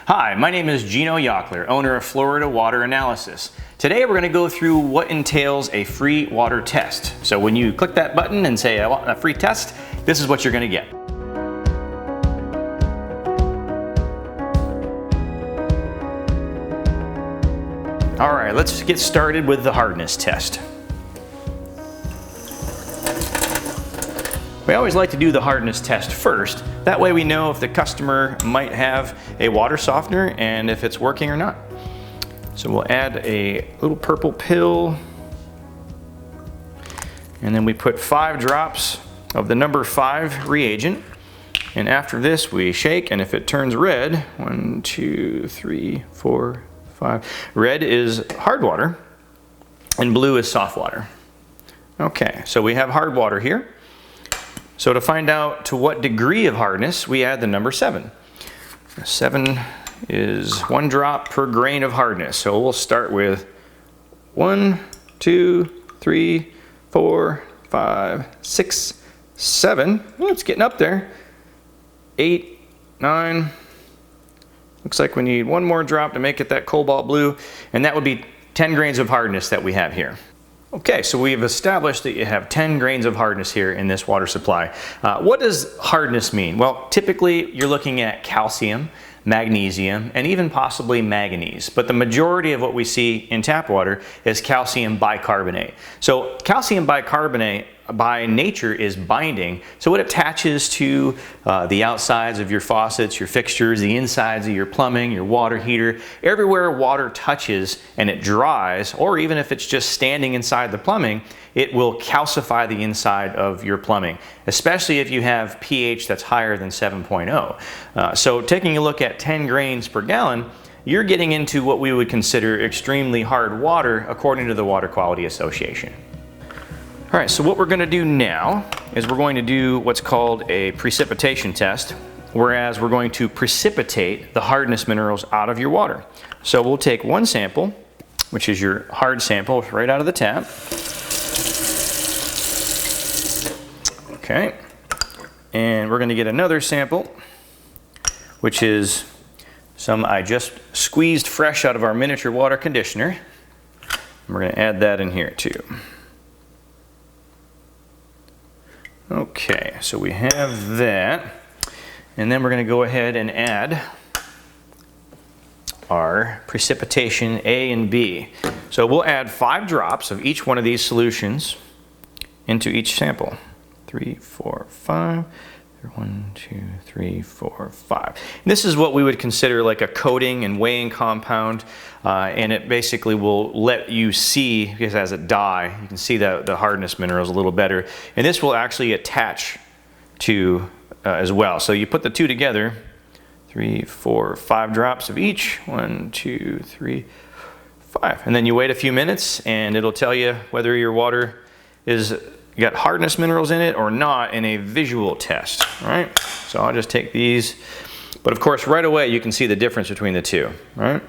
Hi, my name is Geno Yauchler, owner of Florida Water Analysis. Today we're going to go through what entails a free water test. So when you click that button and say I want a free test, this is what you're going to get. Alright, let's get started with the hardness test. We always like to do the hardness test first. That way we know if the customer might have a water softener and if it's working or not. So we'll add a little purple pill, and then we put 5 drops of the number 5 reagent. And after this we shake, and if it turns red, 1, 2, 3, 4, 5. Red is hard water and blue is soft water. Okay, so we have hard water here. So to find out to what degree of hardness, we add the number 7. 7 is 1 drop per grain of hardness. So we'll start with 1, 2, 3, 4, 5, 6, 7. Well, it's getting up there. 8, 9. Looks like we need 1 more drop to make it that cobalt blue, and that would be 10 grains of hardness that we have here. Okay, so we've established that you have 10 grains of hardness here in this water supply. What does hardness mean? Well, typically you're looking at calcium, magnesium, and even possibly manganese. But the majority of what we see in tap water is calcium bicarbonate. So calcium bicarbonate by nature is binding, so it attaches to the outsides of your faucets, your fixtures, the insides of your plumbing, your water heater. Everywhere water touches and it dries, or even if it's just standing inside the plumbing, it will calcify the inside of your plumbing, especially if you have pH that's higher than 7.0. So taking a look at 10 grains per gallon, you're getting into what we would consider extremely hard water according to the Water Quality Association. All right, so what we're going to do now is we're going to do what's called a precipitation test, whereas we're going to precipitate the hardness minerals out of your water. So we'll take 1 sample, which is your hard sample right out of the tap. Okay, and we're going to get another sample, which is some I just squeezed fresh out of our miniature water conditioner. We're going to add that in here too. Okay, so we have that, and then we're going to go ahead and add our precipitation A and B. So we'll add 5 drops of each one of these solutions into each sample. 3, 4, 5. 1, 2, 3, 4, 5. And this is what we would consider like a coating and weighing compound, and it basically will let you see, because as it dye, you can see the hardness minerals a little better, and this will actually attach to as well. So you put the 2 together, 3, 4, 5 drops of each, 1, 2, 3, 5, and then you wait a few minutes, and it'll tell you whether your water is got hardness minerals in it or not in a visual test. All right, so I'll just take these, but of course right away you can see the difference between the two, right?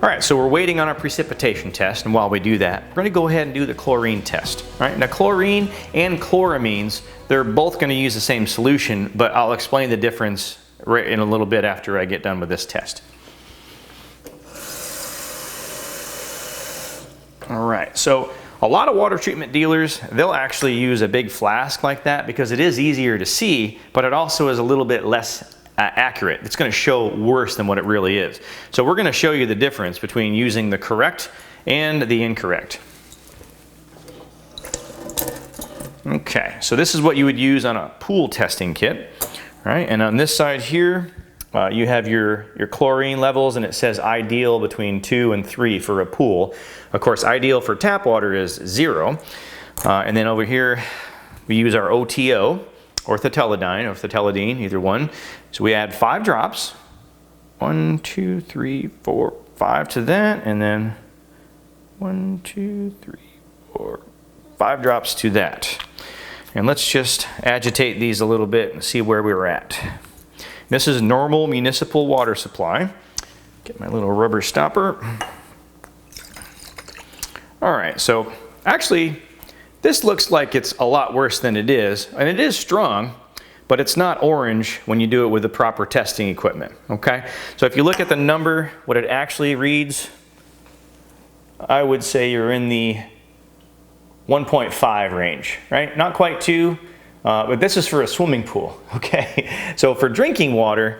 All right, so we're waiting on our precipitation test, and while we do that, we're going to go ahead and do the chlorine test. All right, now chlorine and chloramines, they're both going to use the same solution, but I'll explain the difference right in a little bit after I get done with this test. All right, so a lot of water treatment dealers, they'll actually use a big flask like that because it is easier to see, but it also is a little bit less accurate. It's going to show worse than what it really is. So we're going to show you the difference between using the correct and the incorrect. Okay, so this is what you would use on a pool testing kit, right? And on this side here, you have your chlorine levels, and it says ideal between 2 and 3 for a pool. Of course, ideal for tap water is 0. And then over here, we use our OTO, orthotelidine, either one. So we add 5 drops, 1, 2, 3, 4, 5 to that, and then 1, 2, 3, 4, 5 drops to that. And let's just agitate these a little bit and see where we're at. This is normal municipal water supply. Get my little rubber stopper. All right, so actually, this looks like it's a lot worse than it is, and it is strong, but it's not orange when you do it with the proper testing equipment, okay? So if you look at the number, what it actually reads, I would say you're in the 1.5 range, right? Not quite 2, but this is for a swimming pool, okay? So for drinking water,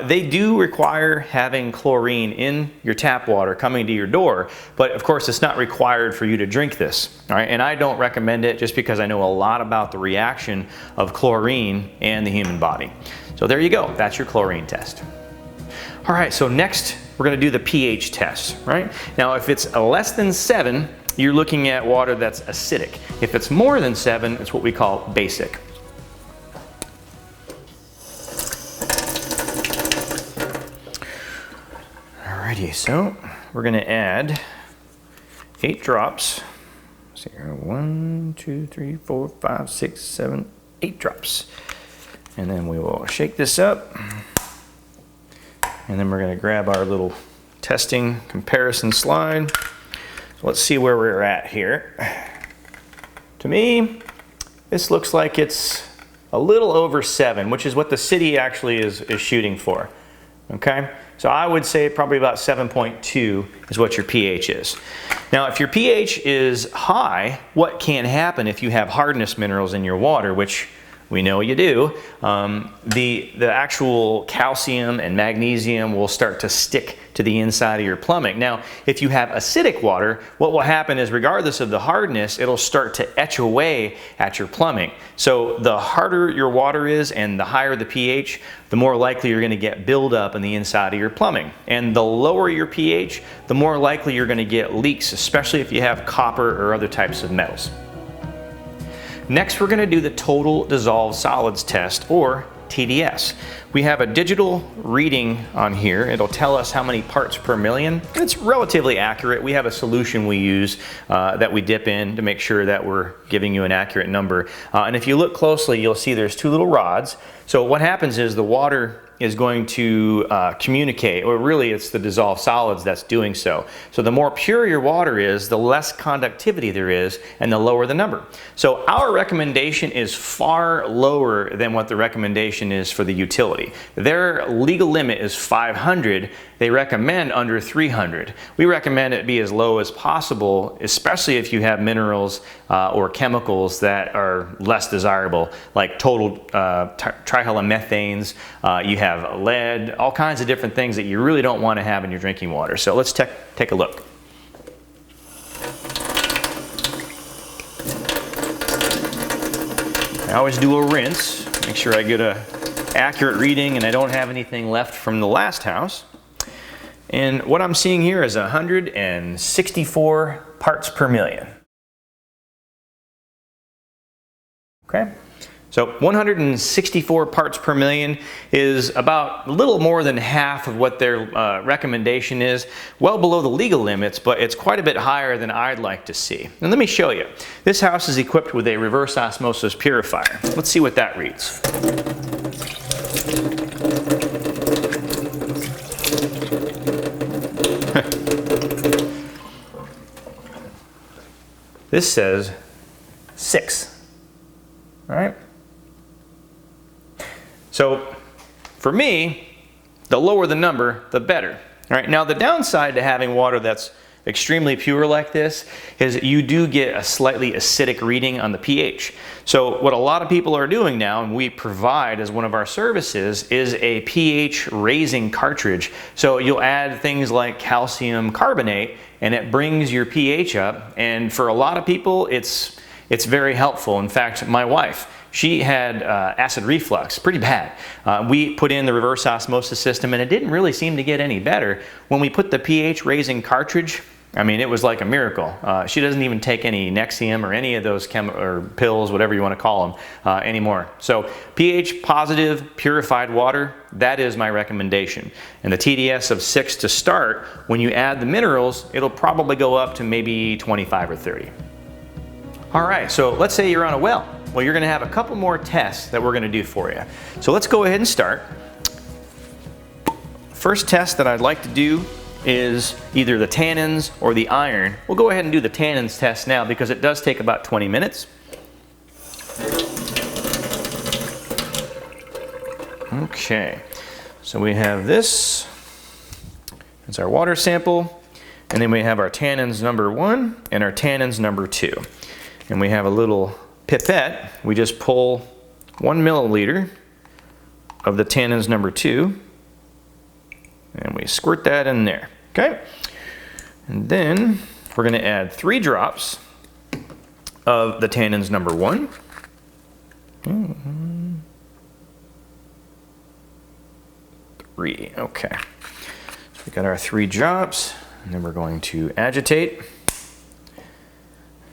they do require having chlorine in your tap water coming to your door, but of course it's not required for you to drink this, all right? And I don't recommend it just because I know a lot about the reaction of chlorine and the human body. So there you go, that's your chlorine test. All right, so next we're gonna do the pH test, right? Now if it's less than 7, you're looking at water that's acidic. If it's more than 7, it's what we call basic. Alrighty, so we're gonna add 8 drops. Let's see here, 1, 2, 3, 4, 5, 6, 7, 8 drops. And then we will shake this up. And then we're gonna grab our little testing comparison slide. So let's see where we're at here. To me, this looks like it's a little over 7, which is what the city actually is shooting for, okay? So I would say probably about 7.2 is what your pH is. Now, if your pH is high, what can happen if you have hardness minerals in your water, which we know you do, the actual calcium and magnesium will start to stick to the inside of your plumbing. Now, if you have acidic water, what will happen is regardless of the hardness, it'll start to etch away at your plumbing. So the harder your water is and the higher the pH, the more likely you're gonna get buildup in the inside of your plumbing. And the lower your pH, the more likely you're gonna get leaks, especially if you have copper or other types of metals. Next, we're going to do the Total Dissolved Solids Test, or TDS. We have a digital reading on here. It'll tell us how many parts per million. It's relatively accurate. We have a solution we use that we dip in to make sure that we're giving you an accurate number. And if you look closely, you'll see there's 2 little rods. So what happens is the water is going to communicate, or really it's the dissolved solids that's doing so. So the more pure your water is, the less conductivity there is, and the lower the number. So our recommendation is far lower than what the recommendation is for the utility. Their legal limit is 500. They recommend under 300. We recommend it be as low as possible, especially if you have minerals or chemicals that are less desirable, like total trihallomethanes, you have lead, all kinds of different things that you really don't want to have in your drinking water. So let's take a look. I always do a rinse, make sure I get a accurate reading and I don't have anything left from the last house. And what I'm seeing here is 164 parts per million. Okay, so 164 parts per million is about a little more than half of what their recommendation is, well below the legal limits, but it's quite a bit higher than I'd like to see. And let me show you. This house is equipped with a reverse osmosis purifier. Let's see what that reads. This says 6, all right? So for me, the lower the number, the better. All right, now the downside to having water that's extremely pure like this is you do get a slightly acidic reading on the pH. So what a lot of people are doing now, and we provide as one of our services, is a pH raising cartridge. So you'll add things like calcium carbonate and it brings your pH up, and for a lot of people it's very helpful. In fact, my wife, she had acid reflux, pretty bad. We put in the reverse osmosis system and it didn't really seem to get any better. When we put the pH raising cartridge, I mean, it was like a miracle. She doesn't even take any Nexium or any of those pills, whatever you want to call them, anymore. So pH positive, purified water, that is my recommendation. And the TDS of 6 to start, when you add the minerals, it'll probably go up to maybe 25 or 30. All right, so let's say you're on a well. Well, you're gonna have a couple more tests that we're gonna do for you. So let's go ahead and start. First test that I'd like to do is either the tannins or the iron. We'll go ahead and do the tannins test now because it does take about 20 minutes. Okay, so we have this. It's our water sample. And then we have our tannins number 1 and our tannins number 2. And we have a little pipette. We just pull 1 milliliter of the tannins number 2. And we squirt that in there, okay? And then we're gonna add 3 drops of the tannins number 1. 3, okay. So we got our 3 drops, and then we're going to agitate.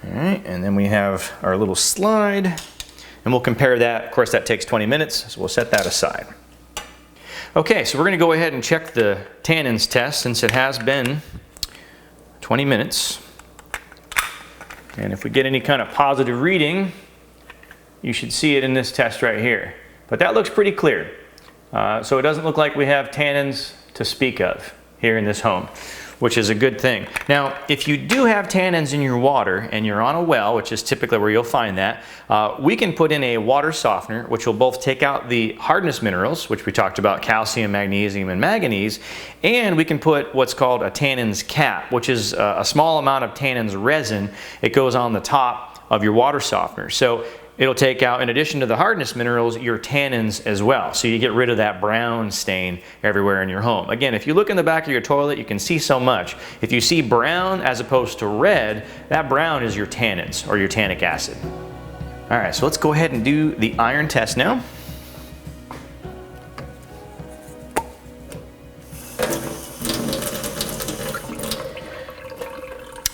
All right, and then we have our little slide, and we'll compare that. Of course, that takes 20 minutes, so we'll set that aside. Okay, so we're going to go ahead and check the tannins test since it has been 20 minutes. And if we get any kind of positive reading, you should see it in this test right here. But that looks pretty clear. So it doesn't look like we have tannins to speak of here in this home, which is a good thing. Now, if you do have tannins in your water and you're on a well, which is typically where you'll find that, we can put in a water softener, which will both take out the hardness minerals, which we talked about, calcium, magnesium, and manganese, and we can put what's called a tannins cap, which is a small amount of tannins resin. It goes on the top of your water softener. So it'll take out, in addition to the hardness minerals, your tannins as well. So you get rid of that brown stain everywhere in your home. Again, if you look in the back of your toilet, you can see so much. If you see brown as opposed to red, that brown is your tannins or your tannic acid. All right, so let's go ahead and do the iron test now.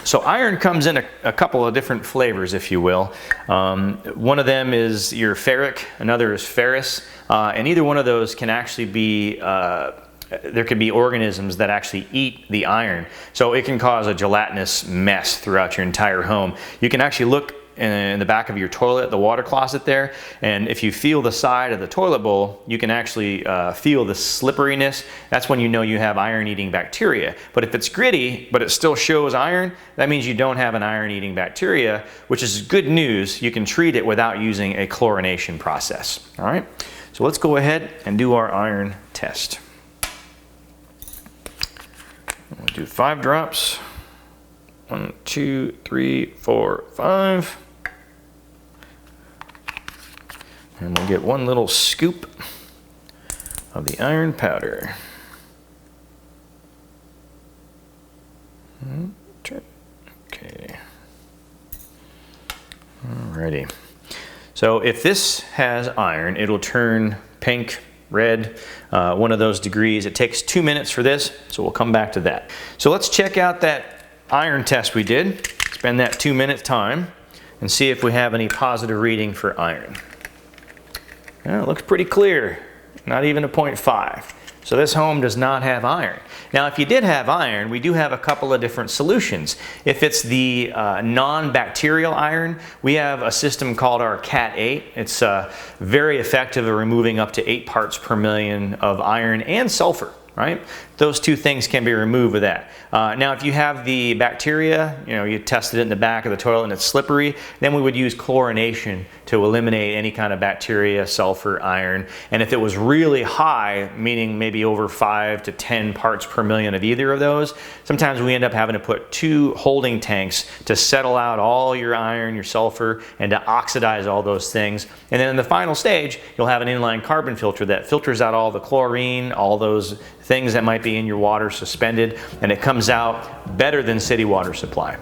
So iron comes in a couple of different flavors, if you will. One of them is your ferric, another is ferrous, and either one of those can actually be, there could be organisms that actually eat the iron. So it can cause a gelatinous mess throughout your entire home. You can actually look in the back of your toilet, the water closet there, and if you feel the side of the toilet bowl, you can actually feel the slipperiness. That's when you know you have iron-eating bacteria. But if it's gritty, but it still shows iron, that means you don't have an iron-eating bacteria, which is good news. You can treat it without using a chlorination process. All right, so let's go ahead and do our iron test. We'll do 5 drops. 1, 2, 3, 4, 5. And we'll get 1 little scoop of the iron powder. Okay. Alrighty. So if this has iron, it'll turn pink, red, 1 of those degrees. It takes 2 minutes for this, so we'll come back to that. So let's check out that iron test we did. Spend that 2 minute time and see if we have any positive reading for iron. Well, it looks pretty clear, not even a 0.5. So this home does not have iron. Now, if you did have iron, we do have a couple of different solutions. If it's the non-bacterial iron, we have a system called our Cat8. It's very effective at removing up to 8 parts per million of iron and sulfur. Right? Those 2 things can be removed with that. Now, if you have the bacteria, you tested it in the back of the toilet and it's slippery, then we would use chlorination to eliminate any kind of bacteria, sulfur, iron. And if it was really high, meaning maybe over 5 to 10 parts per million of either of those, sometimes we end up having to put 2 holding tanks to settle out all your iron, your sulfur, and to oxidize all those things. And then in the final stage, you'll have an inline carbon filter that filters out all the chlorine, all those things that might be in your water suspended, and it comes out better than city water supply.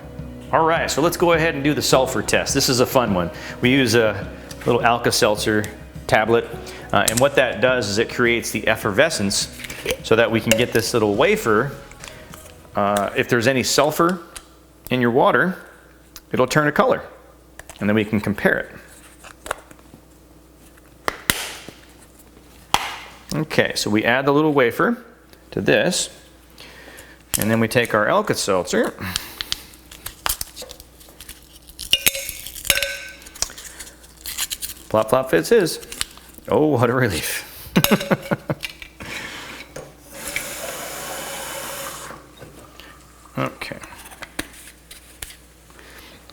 All right, so let's go ahead and do the sulfur test. This is a fun one. We use a little Alka-Seltzer tablet, and what that does is it creates the effervescence so that we can get this little wafer. If there's any sulfur in your water, it'll turn a color, and then we can compare it. Okay, so we add the little wafer to this, and then we take our Alka-Seltzer, plop plop fits his. Oh, what a relief.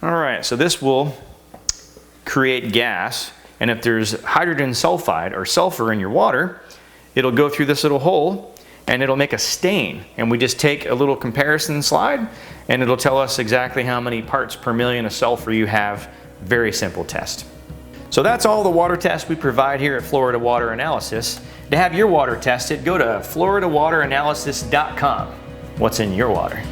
All right, so this will create gas, and if there's hydrogen sulfide or sulfur in your water, it'll go through this little hole and it'll make a stain. And we just take a little comparison slide and it'll tell us exactly how many parts per million of sulfur you have. Very simple test. So that's all the water tests we provide here at Florida Water Analysis. To have your water tested, go to floridawateranalysis.com. What's in your water?